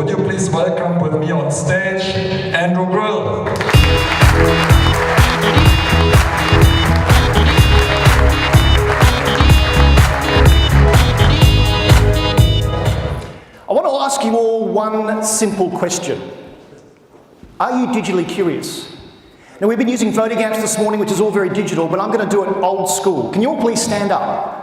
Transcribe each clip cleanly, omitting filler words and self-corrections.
would you please welcome with me on stage, Andrew Grill. I want to ask you all one simple question. Are you digitally curious? Now, we've been using voting apps this morning, which is all very digital, but I'm going to do it old school. Can you all please stand up?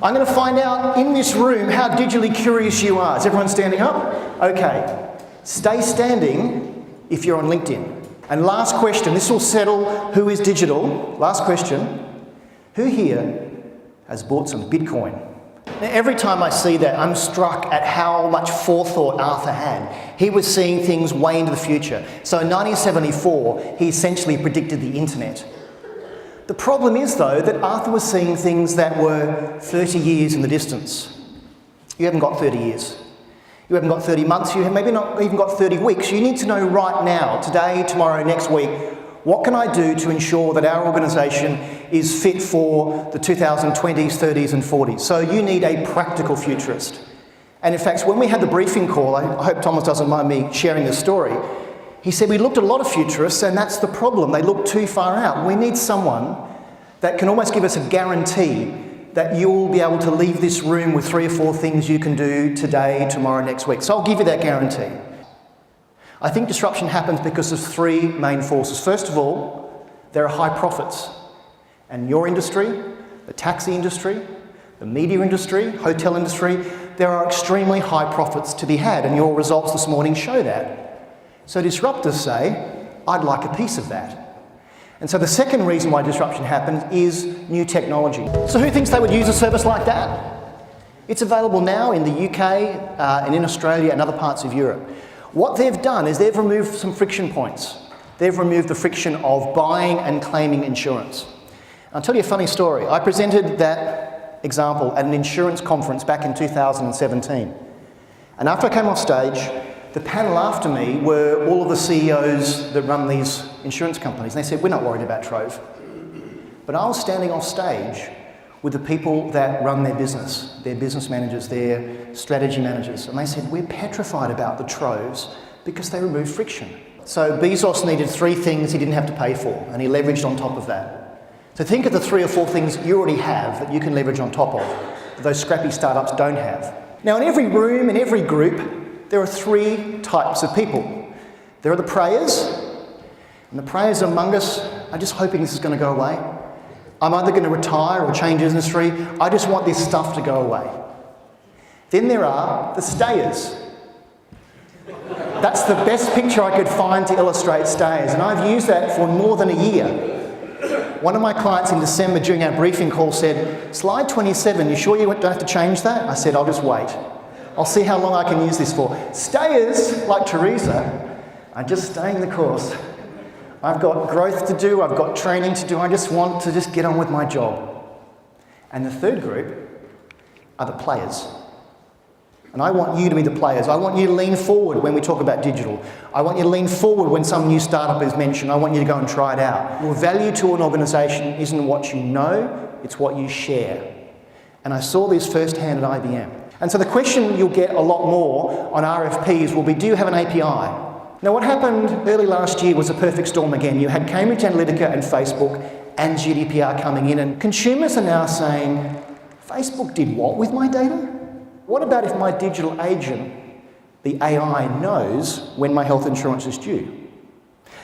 I'm going to find out in this room how digitally curious you are. Is everyone standing up? Okay. Stay standing if you're on LinkedIn. And last question, this will settle who is digital. Last question. Who here has bought some Bitcoin? Now, every time I see that, I'm struck at how much forethought Arthur had. He was seeing things way into the future. So in 1974, he essentially predicted the internet. The problem is, though, that Arthur was seeing things that were 30 years in the distance. You haven't got 30 years. You haven't got 30 months. You have maybe not even got 30 weeks. You need to know right now, today, tomorrow, next week, what can I do to ensure that our organisation is fit for the 2020s, 30s and 40s? So you need a practical futurist. And in fact, when we had the briefing call, I hope Thomas doesn't mind me sharing this story, he said we looked at a lot of futurists and that's the problem. They look too far out. We need someone that can almost give us a guarantee that you'll be able to leave this room with 3 or 4 things you can do today, tomorrow, next week. So I'll give you that guarantee. I think disruption happens because of 3 main forces. First of all, there are high profits. And your industry, the taxi industry, the media industry, hotel industry, there are extremely high profits to be had, and your results this morning show that. So disruptors say, I'd like a piece of that. And so the second reason why disruption happens is new technology. So who thinks they would use a service like that? It's available now in the UK and in Australia and other parts of Europe. What they've done is they've removed some friction points. They've removed the friction of buying and claiming insurance. I'll tell you a funny story. I presented that example at an insurance conference back in 2017. And after I came off stage, the panel after me were all of the CEOs that run these insurance companies. And they said, we're not worried about Trove. But I was standing off stage with the people that run their business managers, their strategy managers. And they said, we're petrified about the Troves because they remove friction. So Bezos needed 3 things he didn't have to pay for, and he leveraged on top of that. So think of the 3 or 4 things you already have that you can leverage on top of, that those scrappy startups don't have. Now in every room, in every group, there are 3 types of people. There are the prayers, and the prayers among us are just hoping this is going to go away. I'm either going to retire or change industry. I just want this stuff to go away. Then there are the stayers. That's the best picture I could find to illustrate stayers, and I've used that for more than a year. One of my clients in December during our briefing call said, slide 27, you sure you don't have to change that? I said, I'll just wait. I'll see how long I can use this for. Stayers, like Teresa, are just staying the course. I've got growth to do, I've got training to do, I just want to just get on with my job. And the third group are the players. And I want you to be the players. I want you to lean forward when we talk about digital. I want you to lean forward when some new startup is mentioned. I want you to go and try it out. Your value to an organisation isn't what you know, it's what you share. And I saw this firsthand at IBM. And so the question you'll get a lot more on RFPs will be, do you have an API? Now what happened early last year was a perfect storm again. You had Cambridge Analytica and Facebook and GDPR coming in, and consumers are now saying, Facebook did what with my data? What about if my digital agent, the AI, knows when my health insurance is due?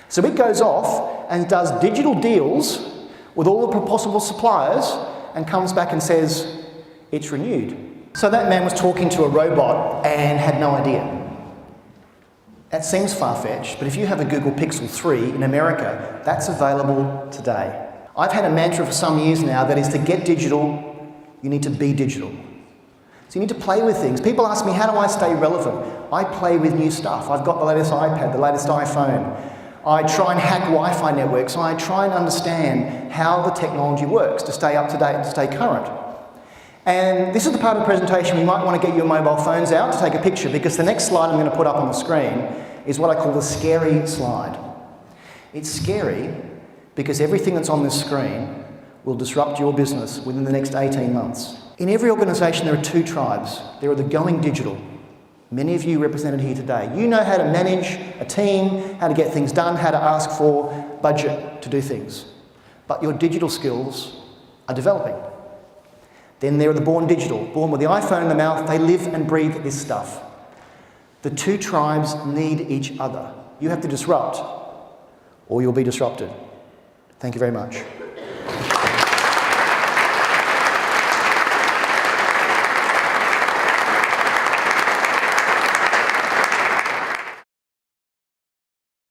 So it goes off and does digital deals with all the possible suppliers and comes back and says, it's renewed. So that man was talking to a robot and had no idea. That seems far-fetched, but if you have a Google Pixel 3 in America, that's available today. I've had a mantra for some years now that is to get digital, you need to be digital. So you need to play with things. People ask me, how do I stay relevant? I play with new stuff. I've got the latest iPad, the latest iPhone. I try and hack Wi-Fi networks. I try and understand how the technology works to stay up to date and to stay current. And this is the part of the presentation you might want to get your mobile phones out to take a picture, because the next slide I'm going to put up on the screen is what I call the scary slide. It's scary because everything that's on this screen will disrupt your business within the next 18 months. In every organisation there are 2 tribes. There are the going digital Many of you represented here today. You know how to manage a team, how to get things done, how to ask for budget to do things. But your digital skills are developing. Then there are the born digital, born with the iPhone in the mouth. They live and breathe this stuff. The two tribes need each other. You have to disrupt, or you'll be disrupted. Thank you very much.